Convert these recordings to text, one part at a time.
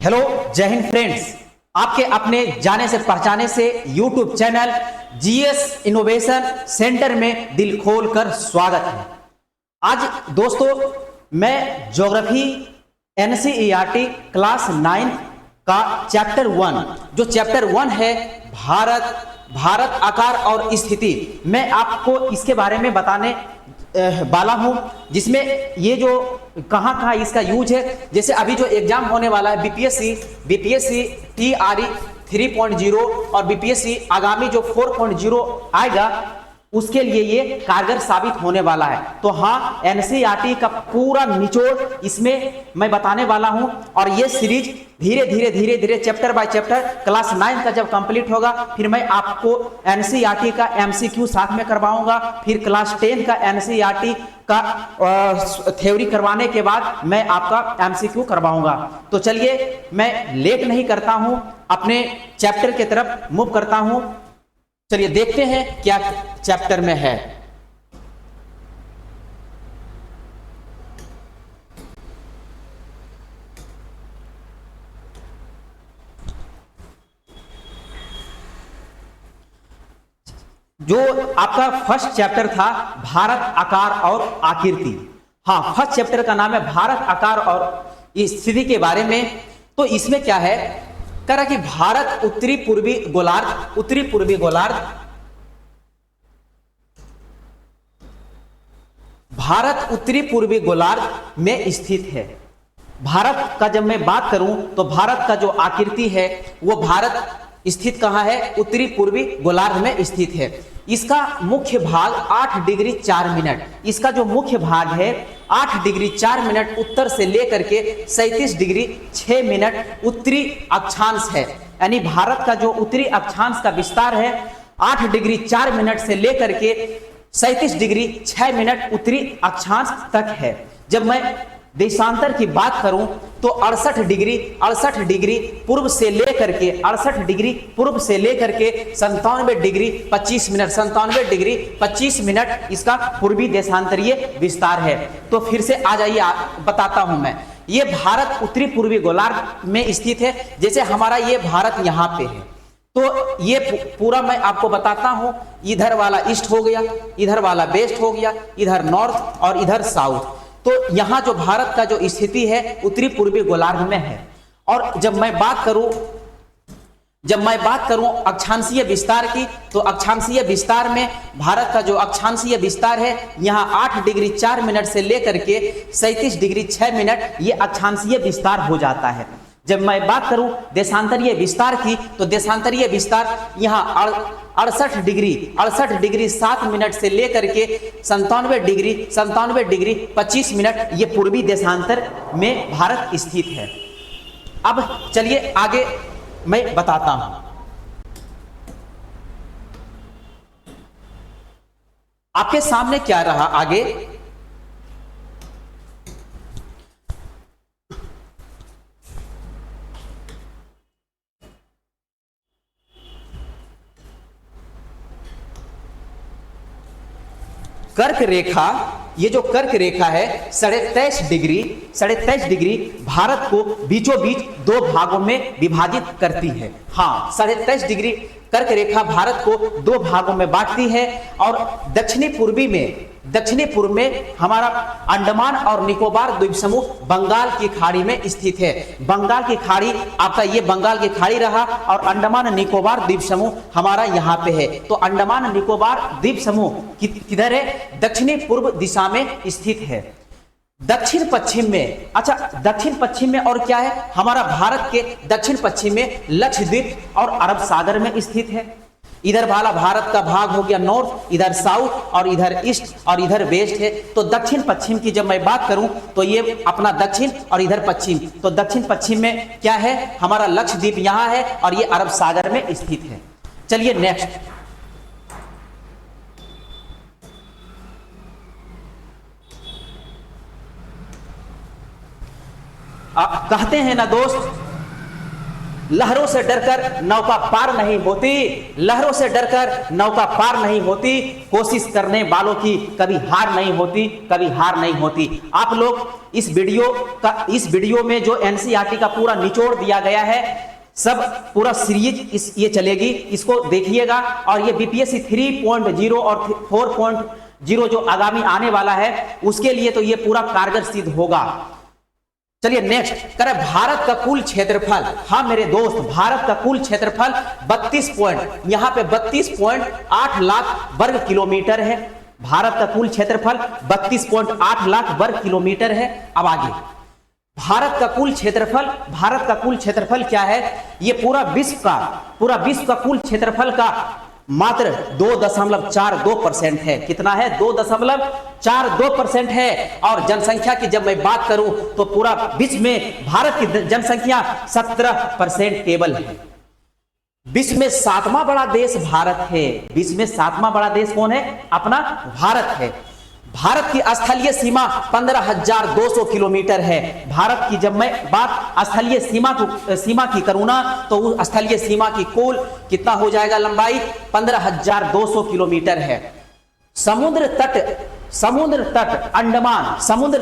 Hello, जय Hind friends. आपके अपने जाने से पहचाने से YouTube channel GS innovation centre में दिल खोल कर स्वागत है। आज दोस्तों मैं ज्योग्राफी एनसीईआरटी क्लास 9 का चैप्टर 1 जो चैप्टर 1 है भारत आकार और स्थिति, मैं आपको इसके बारे में बताने वाला हूं, जिसमें ये जो कहां इसका यूज है। जैसे अभी जो एग्जाम होने वाला है बीपीएससी टीआरई 3.0 और बीपीएससी आगामी जो 4.0 आएगा उसके लिए ये कारगर साबित होने वाला है। तो हाँ, एनसीईआरटी का पूरा निचोड़ इसमें मैं बताने वाला हूं और ये सीरीज धीरे धीरे चैप्टर बाय चैप्टर क्लास 9 का जब कंप्लीट होगा फिर मैं आपको एनसीईआरटी का एमसीक्यू साथ में करवाऊंगा। फिर क्लास 10 का एनसीईआरटी का थ्योरी करवाने के बाद मैं आपका एमसीक्यू करवाऊंगा। तो चलिए मैं लेट नहीं करता हूं, अपने चैप्टर की तरफ मूव करता हूं। चलिए देखते हैं क्या चैप्टर में है। जो आपका फर्स्ट चैप्टर था भारत आकार और आकृति। हाँ, फर्स्ट चैप्टर का नाम है भारत आकार और स्थिति के बारे में। तो इसमें क्या है, कह रहा कि भारत उत्तरी पूर्वी गोलार्ध भारत उत्तरी पूर्वी गोलार्ध में स्थित है। भारत का जब मैं बात करूं तो भारत का जो आकृति है वो भारत स्थित कहां है, उत्तरी पूर्वी गोलार्ध में स्थित है। इसका मुख्य भाग 8 डिग्री 4 मिनट, इसका जो मुख्य भाग है 8 डिग्री 4 मिनट उत्तर से लेकर के 37 डिग्री 6 मिनट उत्तरी अक्षांश है। यानी भारत का जो उत्तरी अक्षांश का विस्तार है 8 डिग्री 4 मिनट से लेकर के 37 डिग्री 6 मिनट उत्तरी अक्षांश तक है। जब मैं देशांतर की बात करूं तो 68 डिग्री पूर्व से लेकर के 68 डिग्री पूर्व से लेकर के 97 डिग्री 25 मिनट 97 डिग्री 25 मिनट इसका पूर्वी देशांतरीय विस्तार है। तो फिर से आ जाइए, बताता हूं मैं। ये भारत उत्तरी पूर्वी गोलार्ध में स्थित है। जैसे हमारा ये भारत यहाँ पे है तो ये पूरा मैं आपको बताता हूं। इधर वाला ईस्ट हो गया, इधर वाला वेस्ट हो गया, इधर नॉर्थ और इधर साउथ। तो यहां जो भारत का जो स्थिति है उत्तरी पूर्वी गोलार्ध में है। और जब मैं बात करूं अक्षांशीय विस्तार की, तो अक्षांशीय विस्तार में भारत का जो अक्षांशीय विस्तार है यहां 8 डिग्री 4 मिनट से लेकर के 37 डिग्री 6 मिनट ये अक्षांशीय विस्तार हो जाता है। जब मैं बात करूं देशांतरीय विस्तार की, तो देशांतरीय विस्तार यहाँ 68 डिग्री 7 मिनट से लेकर के 97 डिग्री 25 मिनट ये पूर्वी देशांतर में भारत स्थित है। अब चलिए आगे मैं बताता हूं। आपके सामने क्या रहा आगे, कर्क रेखा। ये जो कर्क रेखा है 23.5 डिग्री भारत को बीचों बीच दो भागों में विभाजित करती है। हाँ, 23.5 डिग्री कर्क रेखा भारत को दो भागों में बांटती है। और दक्षिणी पूर्व में हमारा अंडमान और निकोबार द्वीप समूह बंगाल की खाड़ी में स्थित है। बंगाल की खाड़ी आपका ये बंगाल की खाड़ी रहा और अंडमान निकोबार द्वीप समूह हमारा यहाँ पे है। तो अंडमान निकोबार द्वीप समूह किधर है, दक्षिणी पूर्व दिशा में स्थित है। दक्षिण पश्चिम में, अच्छा दक्षिण पश्चिम में और क्या है, हमारा भारत के दक्षिण पश्चिम में लक्षद्वीप और अरब सागर में स्थित है। इधर वाला भारत का भाग हो गया नॉर्थ, इधर साउथ और इधर ईस्ट और इधर वेस्ट है। तो दक्षिण पश्चिम की जब मैं बात करूं तो ये अपना दक्षिण और इधर पश्चिम। तो दक्षिण पश्चिम में क्या है, हमारा लक्षद्वीप यहाँ है और ये अरब सागर में स्थित है। चलिए नेक्स्ट, कहते हैं ना दोस्त, लहरों से डरकर नौका पार नहीं होती, लहरों से डरकर नौका पार नहीं होती, कोशिश करने वालों की कभी हार नहीं होती, कभी हार नहीं होती। आप लोग इस वीडियो में जो एनसीईआरटी का पूरा निचोड़ दिया गया है, सब पूरा सीरीज ये चलेगी, इसको देखिएगा। और ये बीपीएससी 3.0 और 4.0 जो आगामी आने वाला है उसके लिए तो ये पूरा कारगर सिद्ध होगा। चलिए नेक्स्ट करें, भारत का कुल क्षेत्रफल। हाँ मेरे दोस्त, भारत का कुल क्षेत्रफल 32.8 लाख वर्ग किलोमीटर है। भारत का कुल क्षेत्रफल 32.8 लाख वर्ग किलोमीटर है। अब आगे, भारत का कुल क्षेत्रफल क्या है? ये पूरा विश्व का कुल क्षेत्रफल का मात्र 2.42% है। कितना है? 2.42% है। और जनसंख्या की जब मैं बात करूं तो पूरा विश्व में भारत की जनसंख्या 17% केवल है। विश्व में 7वां बड़ा देश भारत है। विश्व में 7वां बड़ा देश कौन है? अपना भारत है। भारत की स्थलीय सीमा 15,200 किलोमीटर है। भारत की जब मैं बात स्थलीय सीमा की करूं ना, तो उस स्थलीय सीमा की कुल कितना हो जाएगा? लंबाई 15,200 किलोमीटर है। समुद्र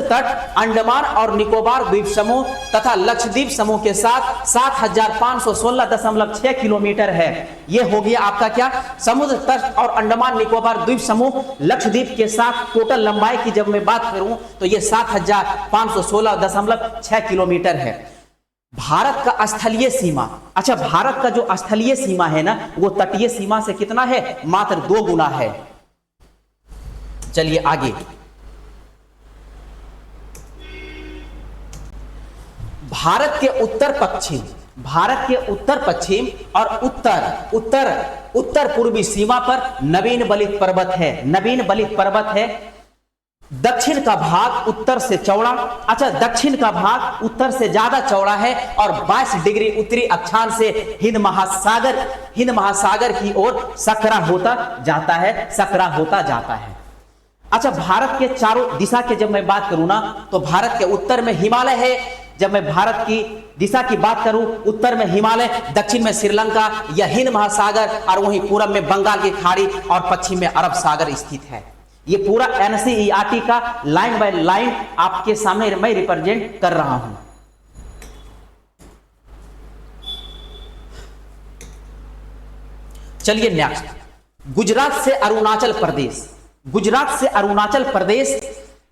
तट अंडमान और निकोबार द्वीप समूह तथा लक्षद्वीप समूह के साथ 7,516.6 किलोमीटर है। यह हो गया आपका क्या? समुद्र तट और अंडमान निकोबार द्वीप समूह लक्षद्वीप के साथ टोटल लंबाई की जब मैं बात करूं तो यह 7,516.6 किलोमीटर है। भारत का स्थलीय सीमा, अच्छा भारत का जो स्थलीय सीमा है ना, वो तटीय सीमा से कितना है? मात्र 2 गुना है। चलिए आगे, भारत के उत्तर पश्चिम और उत्तर पूर्वी सीमा पर नवीन बलित पर्वत है। दक्षिण का भाग उत्तर से चौड़ा, अच्छा दक्षिण का भाग उत्तर से ज्यादा चौड़ा है और 22 डिग्री उत्तरी अक्षांश से हिंद महासागर की ओर सकरा होता जाता है। अच्छा, भारत के चारों दिशा के जब मैं बात करूं ना, तो भारत के उत्तर में हिमालय है। जब मैं भारत की दिशा की बात करूं, उत्तर में हिमालय, दक्षिण में श्रीलंका या हिंद महासागर, और वहीं पूरब में बंगाल की खाड़ी और पश्चिम में अरब सागर स्थित है। ये पूरा एनसीईआरटी का लाइन बाय लाइन आपके सामने मैं रिप्रेजेंट कर रहा हूं। चलिए नेक्स्ट, गुजरात से अरुणाचल प्रदेश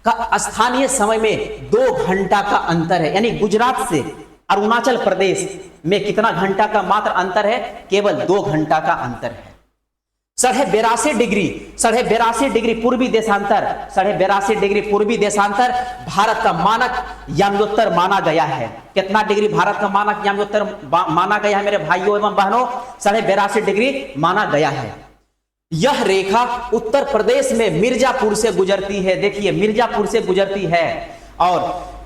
का स्थानीय समय में 2 घंटा का अंतर है। यानी गुजरात से अरुणाचल प्रदेश में कितना घंटा का मात्र अंतर है? केवल 2 घंटा का अंतर है। 82.5 डिग्री पूर्वी देशांतर भारत का मानक याम्योत्तर माना गया है। कितना डिग्री भारत का मानक याम्योत्तर माना गया है मेरे भाइयों एवं बहनों? 82.5 डिग्री माना गया है। यह रेखा उत्तर प्रदेश में मिर्जापुर से गुजरती है। देखिए मिर्जापुर से गुजरती है और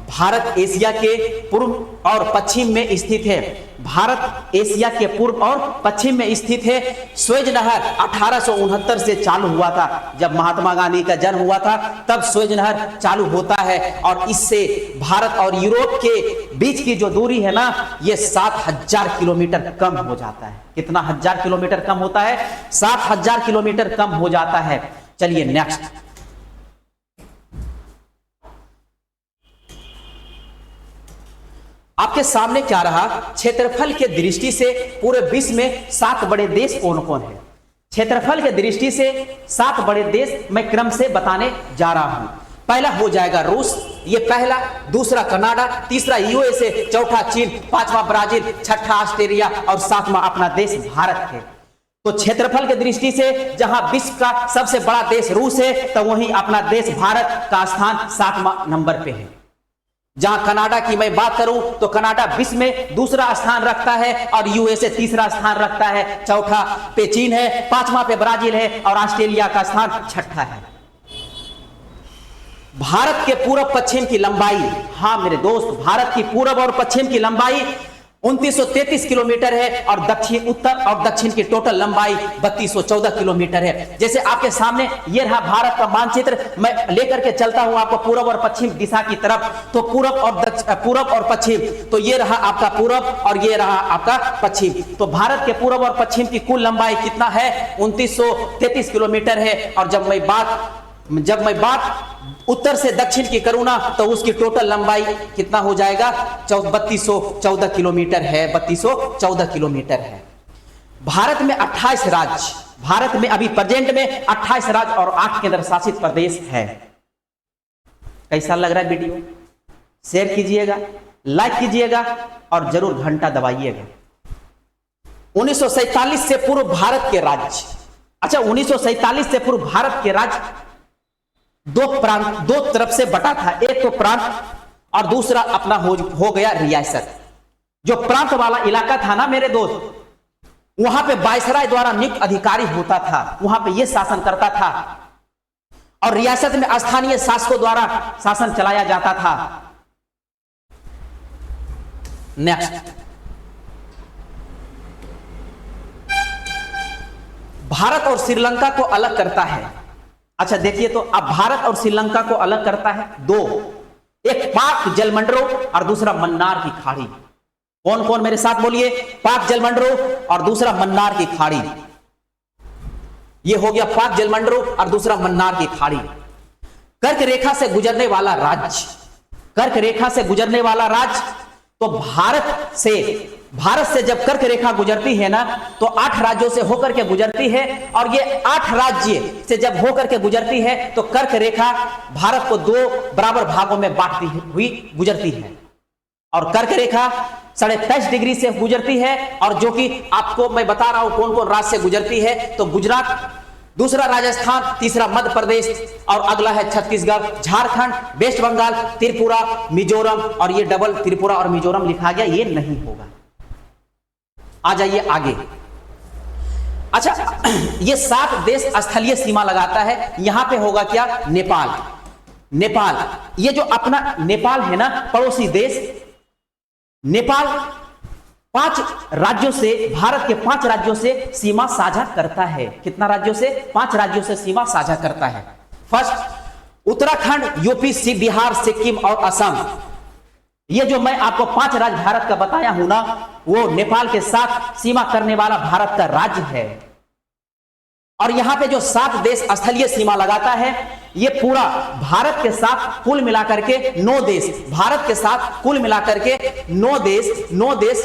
भारत एशिया के पूर्व और पश्चिम में स्थित है। भारत एशिया के पूर्व और पश्चिम में स्थित है। स्वेज नहर 1869 से चालू हुआ था। जब महात्मा गांधी का जन्म हुआ था तब स्वेज नहर चालू होता है और इससे भारत और यूरोप के बीच की जो दूरी है ना, ये 7,000 किलोमीटर कम हो जाता है। कितना 1000 किलोमीटर कम होता है? 7,000 किलोमीटर कम हो जाता है। चलिए नेक्स्ट, आपके सामने क्या रहा? क्षेत्रफल के दृष्टि से पूरे विश्व में 7 बड़े देश कौन कौन है? क्षेत्रफल के दृष्टि से 7 बड़े देश मैं क्रम से बताने जा रहा हूं। पहला हो जाएगा रूस, ये पहला, दूसरा कनाडा, तीसरा यूएसए, चौथा चीन, 5वां ब्राजील, 6ठा ऑस्ट्रेलिया और 7वां अपना देश भारत है। तो क्षेत्रफल के दृष्टि से जहां विश्व का सबसे बड़ा देश रूस है, तो वहीं अपना देश भारत का स्थान 7वां नंबर पे है। जहां कनाडा की मैं बात करूं तो कनाडा विश्व में दूसरा स्थान रखता है और यूएसए तीसरा स्थान रखता है, चौथा पे चीन है, 5वां पे ब्राजील है और ऑस्ट्रेलिया का स्थान 6ठा है। भारत के पूर्व पश्चिम की लंबाई, हाँ मेरे दोस्त, भारत की पूर्व और पश्चिम की लंबाई 2933 किलोमीटर है और दक्षिण उत्तर और दक्षिण की टोटल लंबाई 3214 किलोमीटर है। जैसे आपके सामने ये रहा भारत का मानचित्र, मैं लेकर के चलता हूं आपको पूर्व और पश्चिम दिशा की तरफ। तो पूर्व और पश्चिम, तो ये रहा आपका पूर्व और ये रहा आपका पश्चिम। तो भारत के पूर्व और पश्चिम की कुल लंबाई कितना है? 2933 किलोमीटर है। और जब मैं बात उत्तर से दक्षिण की करूं ना, तो उसकी टोटल लंबाई कितना हो जाएगा? 3214 किलोमीटर है। 3214 किलोमीटर है। भारत में 28 राज्य, भारत में अभी प्रेजेंट में 28 राज्य और 8 केंद्र शासित प्रदेश है। कैसा लग रहा है वीडियो? शेयर कीजिएगा, लाइक कीजिएगा और जरूर घंटा दबाइएगा। 1947 से पूर्व भारत के राज्य, अच्छा 1947 से पूर्व भारत के राज्य दो तरफ से बटा था। एक तो प्रांत और दूसरा अपना हो गया रियासत। जो प्रांत वाला इलाका था ना मेरे दोस्त, वहां पे वायसराय द्वारा नियुक्त अधिकारी होता था, वहां पे ये शासन करता था। और रियासत में स्थानीय शासकों द्वारा शासन चलाया जाता था। नेक्स्ट, भारत और श्रीलंका को अलग करता है। अच्छा देखिए, तो अब भारत और श्रीलंका को अलग करता है दो, एक पाक जलमंडरों और दूसरा मन्नार की खाड़ी। कौन कौन मेरे साथ बोलिए? पाक जलमंडरों और दूसरा मन्नार की खाड़ी। ये हो गया पाक जलमंडरों और दूसरा मन्नार की खाड़ी। कर्क रेखा से गुजरने वाला राज्य, कर्क रेखा से गुजरने वाला राज्य, तो भारत से जब कर्क रेखा गुजरती है ना, तो 8 राज्यों से होकर के गुजरती है। और ये 8 राज्य से जब होकर के गुजरती है, तो कर्क रेखा भारत को 2 बराबर भागों में बांटती हुई गुजरती है। और कर्क रेखा 23.5 डिग्री से गुजरती है। और जो कि आपको मैं बता रहा हूं कौन कौन राज्य से गुजरती है। तो गुजरात, दूसरा राजस्थान, तीसरा मध्य प्रदेश और अगला है छत्तीसगढ़, झारखंड, वेस्ट बंगाल, त्रिपुरा, मिजोरम। और ये डबल त्रिपुरा और मिजोरम लिखा गया, ये नहीं होगा। आ जाइए आगे। अच्छा, ये 7 देश स्थलीय सीमा लगाता है। यहां पे होगा क्या? नेपाल। नेपाल, ये जो अपना नेपाल है ना, पड़ोसी देश नेपाल 5 राज्यों से, भारत के 5 राज्यों से सीमा साझा करता है। कितना राज्यों से? 5 राज्यों से सीमा साझा करता है। फर्स्ट, उत्तराखंड, यूपी, बिहार, सिक्किम और असम। ये जो मैं आपको 5 राज्य भारत का बताया हूं ना, वो नेपाल के साथ सीमा करने वाला भारत का राज्य है। और यहां पे जो 7 देश स्थलीय सीमा लगाता है, ये पूरा भारत के साथ कुल मिलाकर के 9 देश, भारत के साथ कुल मिलाकर के 9 देश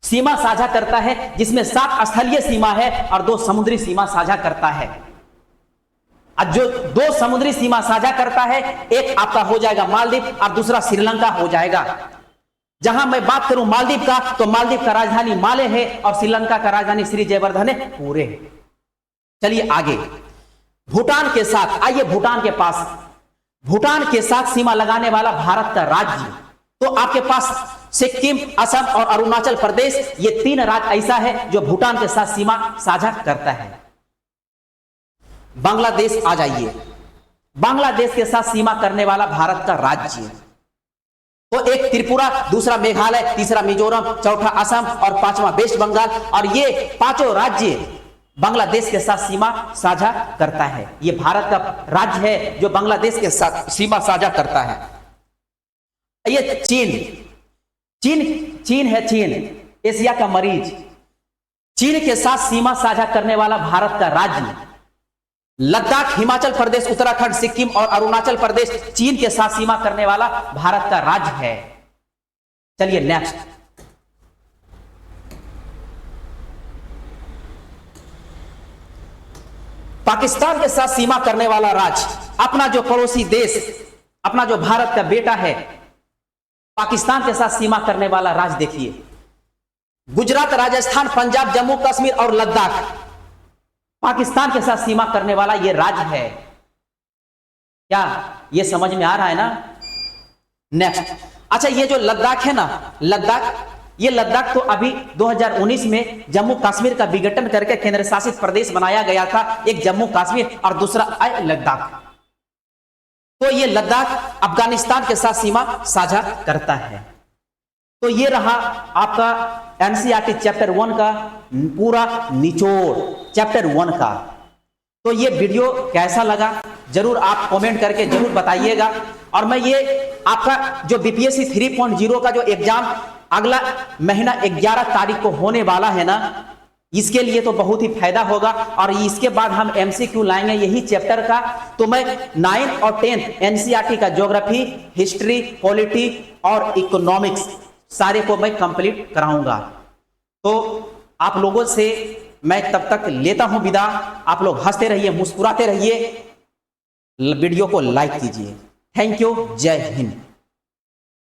सीमा साझा करता है, जिसमें 7 स्थलीय सीमा है और 2 समुद्री सीमा साझा करता है। जो 2 समुद्री सीमा साझा करता है, एक आपका हो जाएगा मालदीव और दूसरा श्रीलंका हो जाएगा। जहां मैं बात करूं मालदीव का, तो मालदीव का राजधानी माले है और श्रीलंका का राजधानी श्री जयवर्धन पूरे। चलिए आगे, भूटान के साथ आइए, भूटान के पास, भूटान के साथ सीमा लगाने वाला भारत का राज्य, तो आपके पास सिक्किम, असम और अरुणाचल प्रदेश, ये 3 राज्य ऐसा है जो भूटान के साथ सीमा साझा करता है। बांग्लादेश आ जाइए, बांग्लादेश के साथ सीमा करने वाला भारत का राज्य, तो एक त्रिपुरा, दूसरा मेघालय, तीसरा मिजोरम, चौथा असम और 5वां वेस्ट बंगाल। और ये 5 राज्य बांग्लादेश के साथ सीमा साझा करता है। ये भारत का राज्य है जो बांग्लादेश के साथ सीमा साझा करता है। ये चीन है, चीन एशिया का मरीज। चीन के साथ सीमा साझा करने वाला भारत का राज्य, लद्दाख, हिमाचल प्रदेश, उत्तराखंड, सिक्किम और अरुणाचल प्रदेश चीन के साथ सीमा करने वाला भारत का राज्य है। चलिए नेक्स्ट, पाकिस्तान के साथ सीमा करने वाला राज्य, अपना जो पड़ोसी देश, अपना जो भारत का बेटा है, पाकिस्तान के साथ सीमा करने वाला राज्य देखिए, गुजरात, राजस्थान, पंजाब, जम्मू कश्मीर और लद्दाख पाकिस्तान के साथ सीमा करने वाला यह राज्य है। क्या ये समझ में आ रहा है ना? नेक्स्ट, अच्छा ये जो लद्दाख है ना, ये लद्दाख तो अभी 2019 में जम्मू कश्मीर का विघटन करके केंद्र शासित प्रदेश बनाया गया था। एक जम्मू कश्मीर और दूसरा लद्दाख। तो ये लद्दाख अफगानिस्तान के साथ सीमा साझा करता है। तो ये रहा आपका एनसीईआरटी चैप्टर 1 का पूरा निचोड़ चैप्टर 1 का। तो ये वीडियो कैसा लगा जरूर आप कमेंट करके जरूर बताइएगा। और मैं ये आपका जो बीपीएससी 3.0 का जो एग्जाम अगला महीना 11 तारीख को होने वाला है ना, इसके लिए तो बहुत ही फायदा होगा। और इसके बाद हम एमसीक्यू लाएंगे यही चैप्टर का। तो मैं 9th और 10th एनसीईआरटी का ज्योग्राफी, हिस्ट्री, पॉलिटी और इकोनॉमिक्स सारे को मैं कंप्लीट कराऊंगा। तो आप लोगों से मैं तब तक लेता हूं विदा। आप लोग हंसते रहिए, मुस्कुराते रहिए, वीडियो को लाइक कीजिए। थैंक यू, जय हिंद।